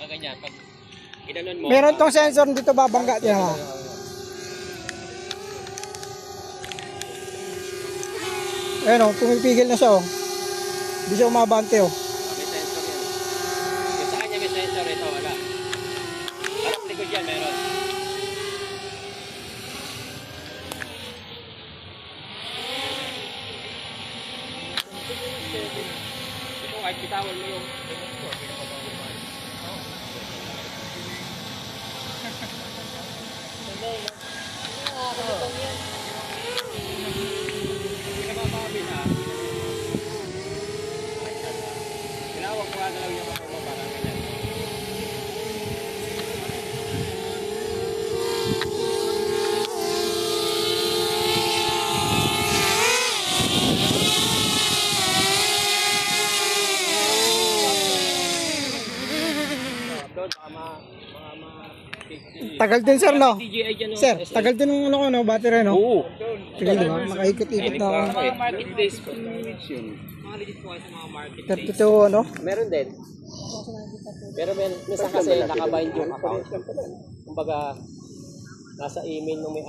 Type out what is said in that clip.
nakaganyan. Pag ginanon mo. Meron tong sensor dito babangga niya. Ayun oh, pumipigil na siya oh. Hindi siya umabante oh. May sensor yan. Yung sa kanya may sensor, ito wala. Parang likod yan, meron. Ito kahit bitawan mo yung tinawag ko na lang yung kapag parang ganyan. Doon, Tagal din sir no? DJI dyan, no? Sir, tagal din ng ano battery no? Oo. Tagal din makaikot-ikot na ako. Mga marketplace po. Mga legit po kayo sa mga marketplace. 32 ano? Meron din. Pero minsan kasi nakabind yung account. Kumbaga, nasa email nung may